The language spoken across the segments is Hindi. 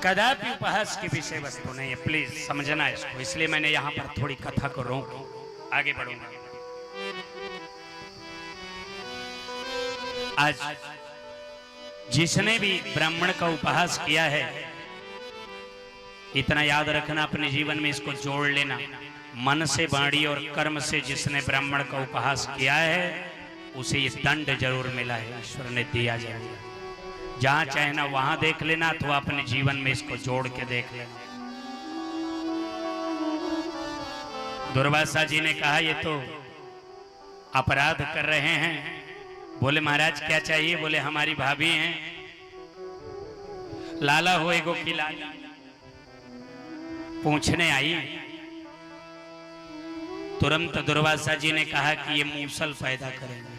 कदापि उपहास की विषय वस्तु नहीं है, प्लीज समझना इसको। इसलिए मैंने यहाँ पर थोड़ी कथा को रोक आगे बढ़ूंगा। आज जिसने भी ब्राह्मण का उपहास किया है, इतना याद रखना अपने जीवन में, इसको जोड़ लेना। मन से, वाणी और कर्म से जिसने ब्राह्मण का उपहास किया है उसे ये दंड जरूर मिला है, ईश्वर ने दिया जाएगा। जहां चाहे ना वहां देख लेना, अथवा अपने जीवन में इसको जोड़ के देख लेना। दुर्वासा जी ने कहा ये तो अपराध कर रहे हैं। बोले महाराज क्या चाहिए? बोले हमारी भाभी हैं, लाला होएगो की लाला पूछने आई। तुरंत दुर्वासा जी ने कहा कि ये मूसल पैदा करेंगे।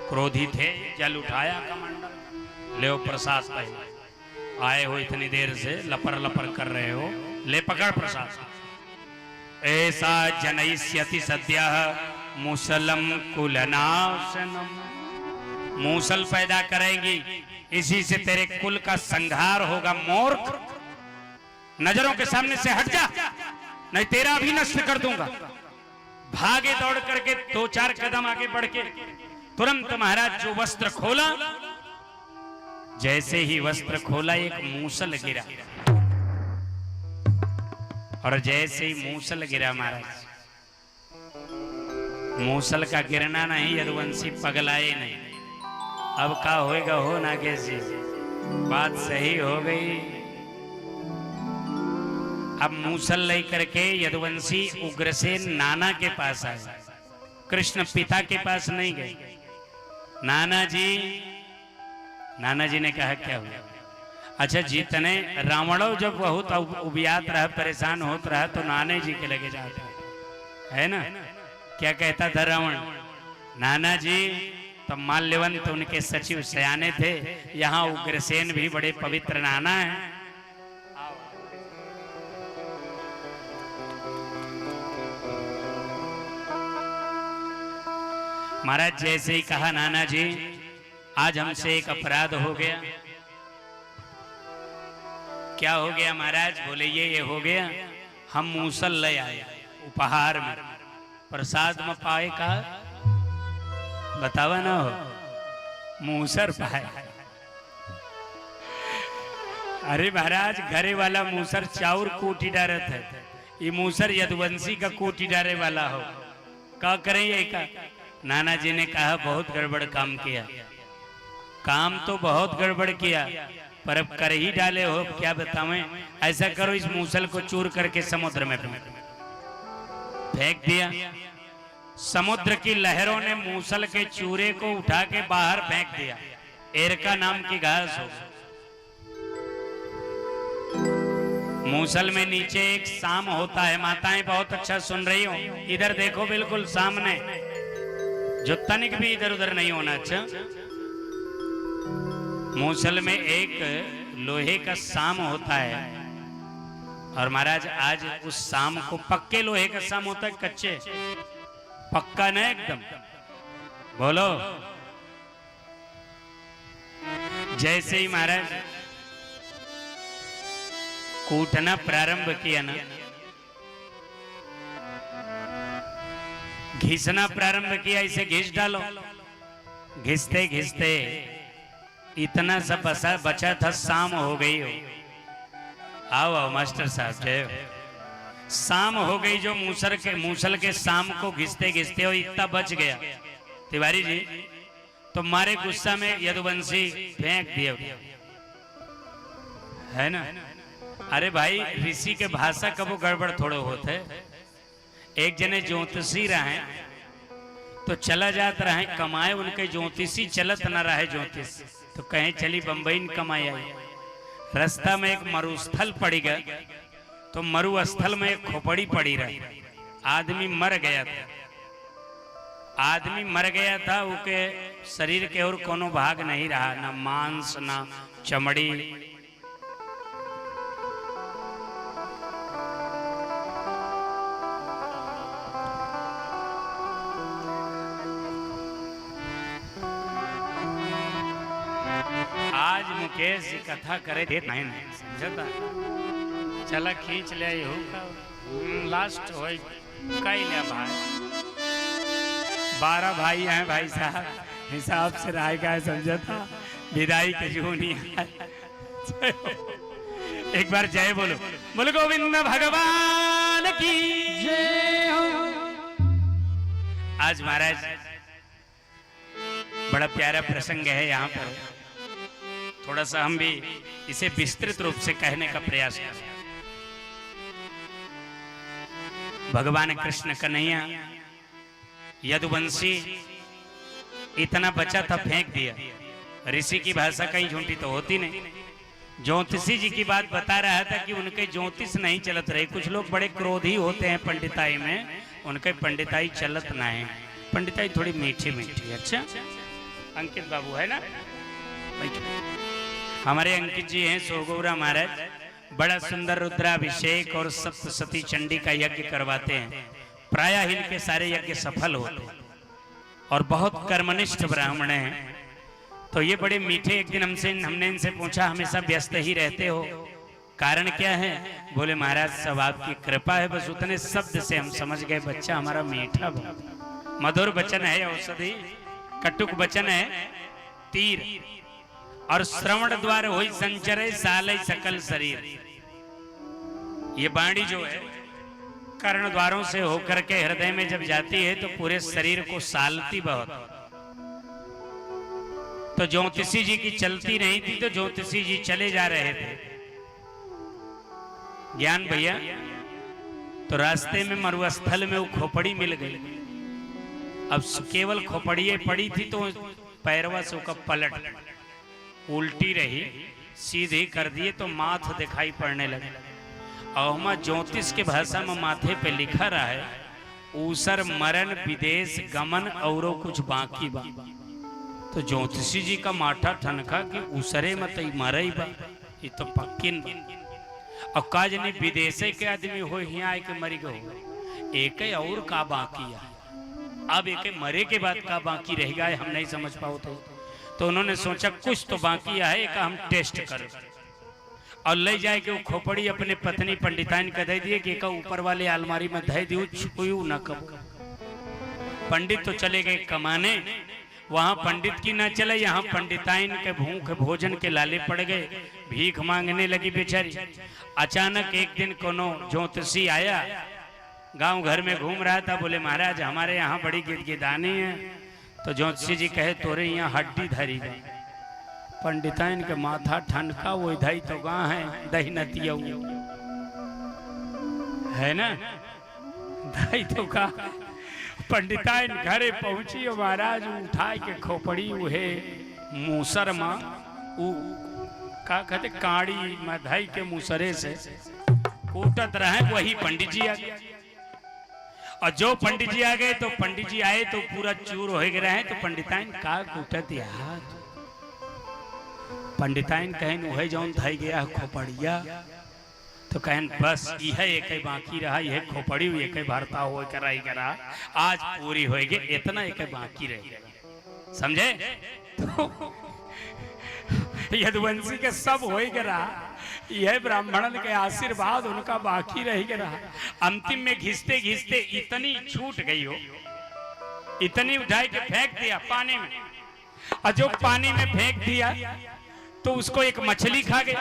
क्रोधी थे, जल उठाया कमंडल, ले प्रसाद पहले। आए हो इतनी देर से, लपर लपर कर रहे हो, ले पकड़ प्रसाद। ऐसा जनयिष्यति सद्यः मूसलम कुलनाशनम। मूसल पैदा करेंगी, इसी से तेरे कुल का संहार होगा। मूर्ख, नजरों के सामने से हट जा, नहीं तेरा भी नष्ट कर दूंगा। भागे दौड़ करके 2-4 कदम आगे बढ़ के तुरंत महाराज जो वस्त्र खोला, जैसे ही वस्त्र खोला एक मूसल गिरा, और जैसे ही मूसल गिरा महाराज, मूसल का गिरना नहीं, यदुवंशी पगलाए नहीं। अब का होएगा हो ना, कैसी बात सही हो गई। अब मूसल ले करके यदुवंशी उग्रसेन नाना के पास आए, कृष्ण पिता के पास नहीं गए। नाना जी ने कहा क्या हुआ? अच्छा जितने रावणों जब बहुत उबियात रहा, परेशान होत रहा, तो नाने जी के लगे जाते है ना। क्या कहता था रावण? नाना जी तो माल्यवंत उनके सचिव सयाने थे, यहाँ उग्रसेन भी बड़े पवित्र नाना है। महाराज जैसे ही कहा, नाना जी आज हमसे एक अपराध हो गया। क्या हो गया महाराज? बोले ये हो गया, हम मूसल ले आए उपहार में, प्रसाद में पाए का बतावा ना हो, मूसर पाए। अरे महाराज घरे वाला मूसर चाउर कोटी डारत है, ये मूसर यदुवंशी का कोटी डारे वाला हो, क्या करें ये का? नाना जी ने कहा बहुत गड़बड़ काम किया। काम तो बहुत गड़बड़ किया, पर अब कर ही डाले हो, क्या बतावें। ऐसा करो इस मूसल को चूर करके समुद्र में फेंक दिया। समुद्र की लहरों ने मूसल के चूरे को उठा के बाहर फेंक दिया। एरका नाम की घास हो, मूसल में नीचे एक साम होता है। माताएं बहुत अच्छा सुन रही हो, इधर देखो बिल्कुल सामने, जो तनिक भी इधर उधर नहीं होना। अच्छा, मूसल में एक लोहे का साम होता है, और महाराज आज उस साम को, पक्के लोहे का साम होता है, कच्चे पक्का ना एकदम, बोलो। जैसे ही महाराज कूटना प्रारंभ किया ना, घिसना प्रारंभ किया, इसे घिस डालो। घिसते घिसते इतना सब बचा था, शाम हो गई हो। आओ आओ मास्टर साहब, जय हो। शाम हो गई, जो मूसल के शाम को घिसते घिसते हो इतना बच गया। तिवारी जी तो मारे गुस्सा में यदुवंशी फेंक दिया, है ना। अरे भाई ऋषि के भाषा कब गड़बड़ थोड़े होते। एक जने ज्योतिषी रहे तो चला जात रहे कमाए, उनके ज्योतिषी चलत न रहे ज्योतिष, तो कहीं चली बंबई न कमाई आई। रास्ता में एक मरुस्थल पड़ी गया, तो मरुस्थल में एक खोपड़ी पड़ी रही। आदमी मर गया था। आदमी मर गया था, उसके शरीर के और कोनो भाग नहीं रहा, ना मांस ना चमड़ी। कैसी कथा करे थे नहीं नहीं समझता। चला खींच ले हो लास्ट हो कई ले भाई 12 भाई हैं भाई साहब हिसाब से राय का है समझता विदाई के जूनी एक बार जय बोलो बोलो गोविंद भगवान की जय हो। आज महाराज बड़ा प्यारा प्रसंग है यहाँ पर थोड़ा सा हम भी इसे विस्तृत रूप से कहने का प्रयास करें। भगवान कृष्ण कन्हैया यदुवंशी इतना बचा था फेंक दिया। ऋषि की भाषा कहीं झूठी तो होती नहीं। ज्योतिषी जी की बात बता रहा था कि उनके ज्योतिष नहीं चलत रहे। कुछ लोग बड़े क्रोधी होते हैं पंडिताई में, उनके पंडिताई चलत ना है। पंडिताई थोड़ी मीठी मीठी। अच्छा अंकित बाबू है ना, हमारे अंकित जी हैं सोगौरा महाराज, बड़ा सुंदर रुद्राभिषेक और सप्तशती चंडी का यज्ञ करवाते हैं। प्रायः इनके सारे यज्ञ सफल होते हैं और बहुत कर्मनिष्ठ ब्राह्मण हैं। तो ये बड़े मीठे। एक दिन हमने इनसे पूछा हमेशा व्यस्त ही रहते हो, कारण क्या है? बोले महाराज सब आपकी कृपा है। बस उतने शब्द से हम समझ गए बच्चा हमारा मीठा बहुत मधुर वचन है, औषधि कटुक वचन है तीर, और श्रवण द्वार हो संचरे साले सकल शरीर। ये बाणी जो है कर्ण द्वारों से होकर के हृदय में जब जाती है तो पूरे शरीर को सालती बहुत। तो ज्योतिषी जी की चलती नहीं थी तो ज्योतिषी जी चले जा रहे थे ज्ञान भैया, तो रास्ते में मरुस्थल में वो खोपड़ी मिल गई। अब केवल खोपड़ी पड़ी थी तो पैरवा से उसका पलट उल्टी रही, सीधी कर दिए तो माथ दिखाई पड़ने लगे। और हमारा ज्योतिष के भाषा में माथे पे लिखा रहा है ऊसर मरण विदेश गमन औरो कुछ बाकी बा। तो ज्योतिषी जी का माथा ठनका कि ऊसरे मत मरई बा, ये तो पक्किन और काज ने विदेशे के आदमी हो यहाँ आके मरी गो एक और का बाकी है। अब एक मरे के बाद का बाकी रहेगा हम नहीं समझ पाओ। तो उन्होंने सोचा कुछ तो बाकी है, एक हम टेस्ट करें और ले जाए कि वो खोपड़ी अपने पत्नी पंडिताइन का दे दिए कि ऊपर वाले अलमारी में धै दियो छुयू न कब। पंडित तो चले गए कमाने, वहां पंडित की ना चले, यहाँ पंडिताइन के भूख भोजन के लाले पड़ गए, भीख मांगने लगी बेचारी। अचानक एक दिन कोनो ज्योतिषी आया, गांव घर में घूम रहा था, बोले महाराज हमारे यहाँ बड़ी गिदगिदानी है। तो ज्योतिषी जी कहे तोरे यहाँ हड्डी धरी गई। पंडिताइन के माथा ठनका, वो दही तो गां है दही नतिया है ना, दही तो का। पंडिताइन घरे पहुंची और महाराज उठाए के खोपड़ी उहे मूसर मां का कहते काड़ी मधाई के मूसरे से कूटत रहे। वही पंडित जी आ गए, और जो पंडित जी आ गए तो पंडित जी आए तो पूरा चूर हो गए हैं। तो पंडिताइन का कूटत यार, पंडिताइन कहन वही जौन धाई गया खोपड़िया। तो कहन बस यह एक बाकी रहा, यह खोपड़ी एक भरता हो करा आज पूरी होगी, इतना एक बाकी रह गया समझे। तो यदुवंशी के सब हो रहा, यह ब्राह्मणन के आशीर्वाद उनका बाकी रह गया। अंतिम में घिसते घिसते इतनी छूट गई हो, इतनी उठाई के फेंक दिया पानी में, और जो पानी में फेंक दिया तो उसको एक मछली खा गई।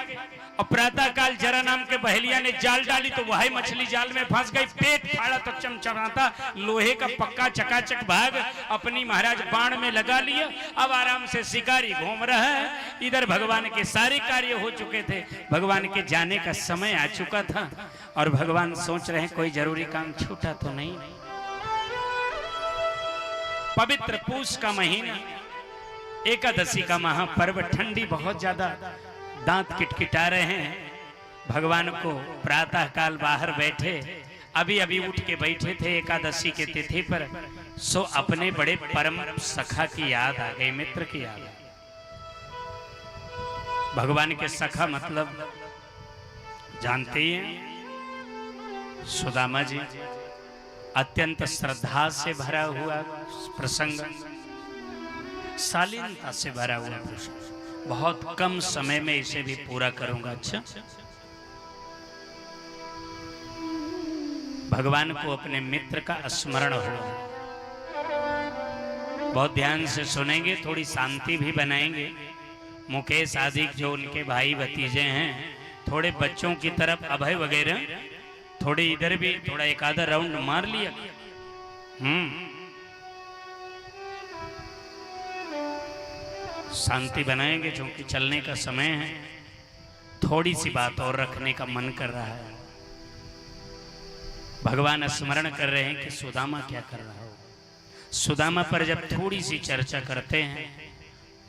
और प्रातः काल जरा नाम के बहेलिया ने जाल डाली तो वही मछली जाल में फंस गई, पेट फाड़ा तो चमचमाता लोहे का पक्का चकाचक भाग अपनी महाराज बाण में लगा लिया। अब आराम से शिकारी घूम रहा है। इधर भगवान के सारे कार्य हो चुके थे, भगवान के जाने का समय आ चुका था, और भगवान सोच रहे कोई जरूरी काम छूटा तो नहीं। पवित्र पूष का महीना, एकादशी का महापर्व, ठंडी बहुत ज्यादा, दांत किटकिटा रहे हैं। भगवान को प्रातः काल बाहर बैठे, अभी अभी उठ के बैठे थे एकादशी के तिथि पर, सो अपने बड़े परम सखा की याद आ गई, मित्र की याद। भगवान के सखा मतलब जानते ही हैं, सुदामा जी, अत्यंत श्रद्धा से भरा हुआ प्रसंग, शालीनता से भरा हुआ प्रसंग। बहुत कम समय में इसे भी पूरा करूंगा। अच्छा, भगवान को अपने मित्र का स्मरण हो। बहुत ध्यान से सुनेंगे, थोड़ी शांति भी बनाएंगे। मुकेश आदि जो उनके भाई भतीजे हैं, थोड़े बच्चों की तरफ अभय वगैरह थोड़े इधर भी थोड़ा एक आधा राउंड मार लिया। शांति बनाएंगे क्योंकि चलने का समय है। थोड़ी सी बात और रखने का मन कर रहा है। भगवान स्मरण कर रहे हैं कि सुदामा क्या कर रहा हो। सुदामा पर जब थोड़ी सी चर्चा करते हैं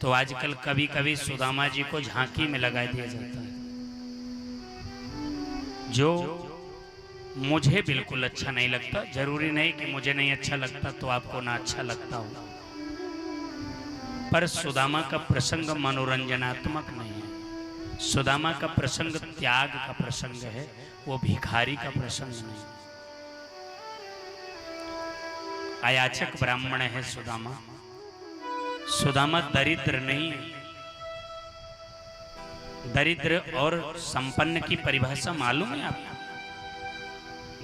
तो आजकल कभी कभी सुदामा जी को झांकी में लगा दिया जाता है, जो मुझे बिल्कुल अच्छा नहीं लगता। जरूरी नहीं कि मुझे नहीं अच्छा लगता तो आपको ना अच्छा लगता हो, पर सुदामा का प्रसंग मनोरंजनात्मक नहीं है। सुदामा का प्रसंग त्याग का प्रसंग है, वो भिखारी का प्रसंग नहीं। अयाचक ब्राह्मण है सुदामा। सुदामा दरिद्र नहीं है। दरिद्र और संपन्न की परिभाषा मालूम है आपको?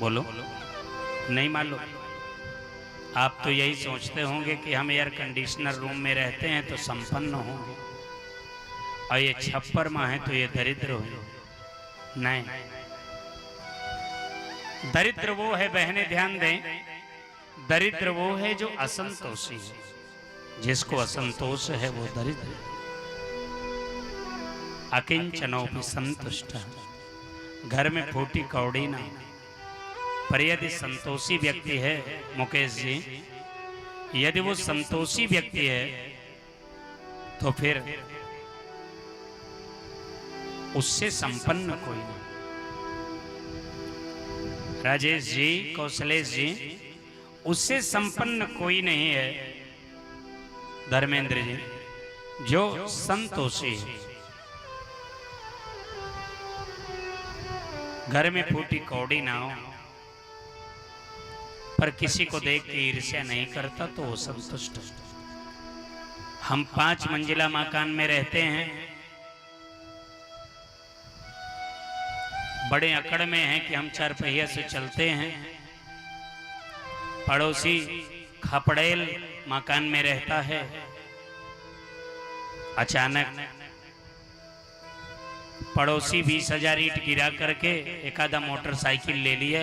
बोलो, नहीं मालूम? आप तो यही सोचते होंगे कि हम एयर कंडीशनर रूम में रहते हैं तो संपन्न होंगे, और ये छप्पर माँ है तो ये दरिद्र होंगे। नहीं, दरिद्र वो है, बहने ध्यान दें, दरिद्र वो है जो असंतोषी है। जिसको असंतोष है वो दरिद्र। अकिंचनोपि संतुष्ट, घर में फूटी कौड़ी ना। पर यदि संतोषी व्यक्ति है मुकेश जी, यदि वो संतोषी व्यक्ति है तो फिर उससे संपन्न कोई नहीं। राजेश जी, कौशलेश जी, उससे संपन्न कोई नहीं है धर्मेंद्र जी जो संतोषी है। घर में फूटी कौड़ी ना हो, पर किसी को देख के ईर्ष्या नहीं करता तो वो संतुष्ट। हम 5 मंजिला मकान में रहते हैं, बड़े अकड़ में हैं कि हम 4 पहिया से चलते हैं। पड़ोसी खपड़ेल मकान में रहता है, अचानक पड़ोसी 20,000 ईंट गिरा करके एक आधा मोटरसाइकिल ले लिया।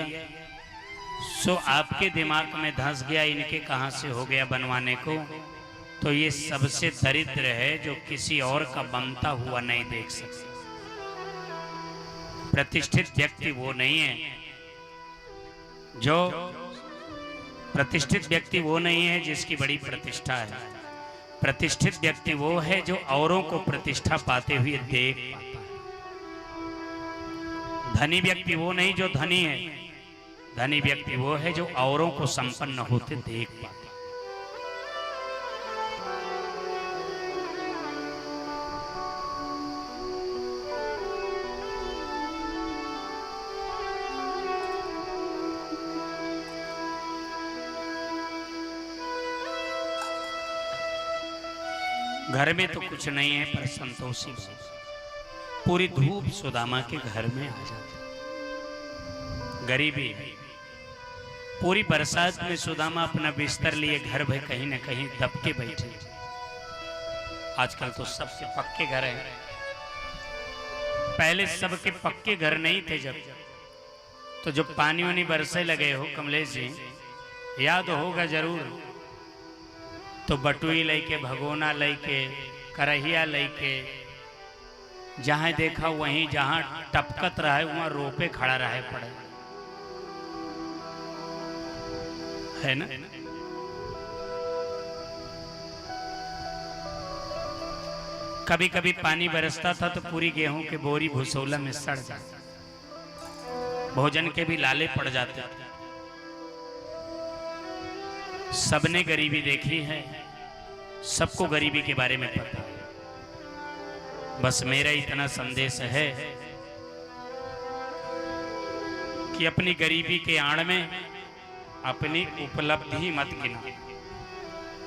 सो आपके दिमाग में धंस गया इनके कहां से हो गया बनवाने को। तो ये सबसे दरिद्र है जो किसी और का बनता हुआ नहीं देख सकता। प्रतिष्ठित व्यक्ति वो नहीं है जो प्रतिष्ठित व्यक्ति वो नहीं है जिसकी बड़ी प्रतिष्ठा है। प्रतिष्ठित व्यक्ति वो है जो औरों को प्रतिष्ठा पाते हुए देख पाता है। धनी व्यक्ति वो नहीं जो धनी है। धनी व्यक्ति वो है जो औरों को संपन्न होते देख पाता है। घर में तो कुछ नहीं है पर संतोषी पूरी धूप सुदामा के घर में आ जाती। गरीबी पूरी बरसात में सुदामा अपना बिस्तर लिए घर में कहीं न कहीं दबके बैठे। आजकल तो सबके पक्के घर हैं, पहले सबके पक्के घर नहीं थे। जब तो जब पानी वानी बरसे लगे हो कमलेश जी, याद होगा जरूर, तो बटुई लेके, भगोना लेके, करहिया लेके, जहां देखा वहीं जहां टपकत रहा है वहां रोपे खड़ा रहे पड़े, है ना। कभी कभी पानी बरसता था तो पूरी गेहूं के बोरी भुसौला में सड़ जाती, भोजन के भी लाले पड़ जाते थे। सबने गरीबी देखी है, सबको गरीबी के बारे में पता है। बस मेरा इतना संदेश है कि अपनी गरीबी के आड़ में अपनी उपलब्धि मत गिनो।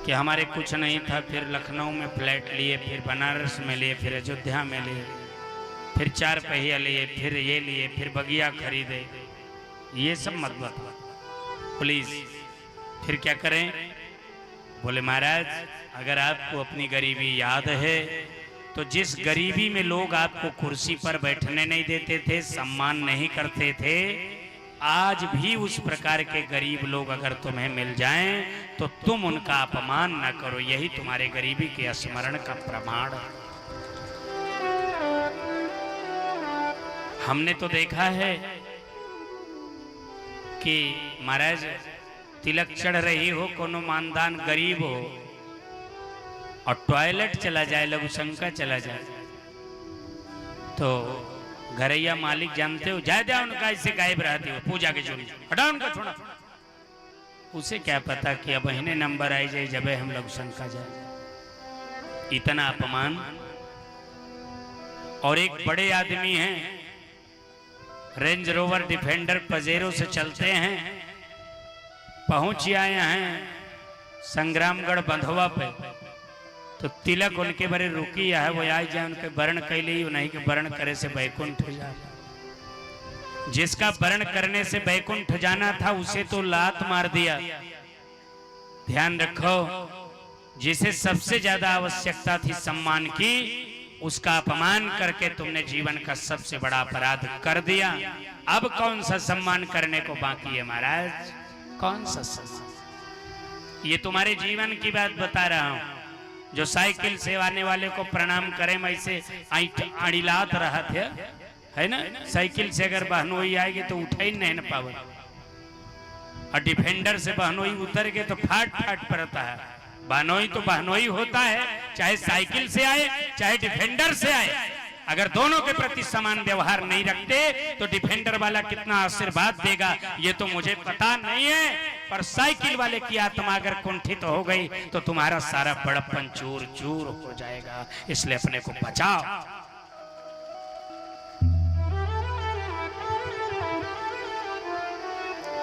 कि हमारे कुछ नहीं था, फिर लखनऊ में फ्लैट लिए, फिर बनारस में लिए, फिर अयोध्या में लिए, फिर 4 पहिया लिए, फिर ये लिए, फिर बगिया खरीदे। ये सब मत बताओ प्लीज। फिर क्या करें? बोले महाराज अगर आपको अपनी गरीबी याद है तो जिस गरीबी में लोग आपको कुर्सी पर बैठने नहीं देते थे, सम्मान नहीं करते थे, आज भी उस प्रकार के गरीब लोग अगर तुम्हें मिल जाएं तो तुम उनका अपमान न करो। यही तुम्हारे गरीबी के स्मरण का प्रमाण है। हमने तो देखा है कि महाराज तिलक चढ़ रही हो, कोनो मानदान गरीब हो और टॉयलेट चला जाए, लघु शंका चला जाए, तो घरैया मालिक जानते हो जायदा उनका इससे गायब रहती हो, पूजा के चोरी हटा उनका छोड़ा। उसे क्या पता कि अब महीने नंबर आई जाए जब हम लघु शंका जाए। इतना अपमान। और एक बड़े आदमी हैं, रेंज रोवर डिफेंडर पजेरो से चलते हैं, पहुंच आए हैं संग्रामगढ़ बंधवा पे, तो तिलक उनके बड़े रुकी है, वो आई जाए उनके वर्ण कैली, नहीं के वर्ण करे से बैकुंठ जा। जिसका वर्ण करने से बैकुंठ जाना था उसे तो लात मार दिया। ध्यान रखो, जिसे सबसे ज्यादा आवश्यकता थी सम्मान की, उसका अपमान करके तुमने जीवन का सबसे बड़ा अपराध कर दिया। अब कौन सा सम्मान करने को बाकी है महाराज? कौन सा सम्मान? ये तुम्हारे जीवन की बात बता रहा हूं। जो साइकिल से आने वाले को प्रणाम करे, मैं इसे अड़िलात रहा थे, है ना? साइकिल से अगर बहनोई आएगी तो उठा ही नहीं न पावे, और डिफेंडर से बहनोई उतर के तो फाट फाट पड़ता है। बहनोई तो बहनोई होता है, चाहे साइकिल से आए चाहे डिफेंडर से आए। अगर दोनों के प्रति समान व्यवहार नहीं रखते तो डिफेंडर वाला कितना आशीर्वाद देगा ये तो मुझे पता नहीं है, पर साइकिल वाले की आत्मा अगर कुंठित हो गई तो तुम्हारा सारा बड़प्पन चूर चूर हो जाएगा। इसलिए अपने को बचाओ।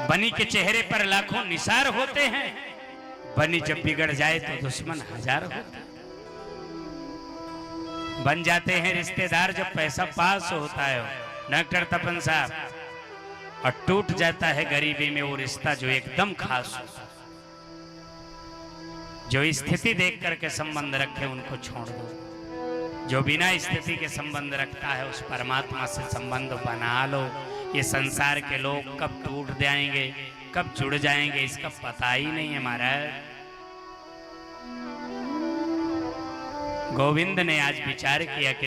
बनी के चेहरे पर लाखों निसार होते हैं, बनी जब बिगड़ जाए तो दुश्मन हजार होता है। बन जाते हैं रिश्तेदार जब पैसा पास होता है, डॉक्टर तपन साहब, और टूट जाता है गरीबी में वो रिश्ता जो एकदम खास हो। जो स्थिति देख करके संबंध रखे उनको छोड़ दो। जो बिना स्थिति के संबंध रखता है उस परमात्मा से संबंध बना लो। ये संसार के लोग कब टूट जाएंगे कब जुड़ जाएंगे इसका पता ही नहीं है महाराज। गोविंद ने आज विचार किया कि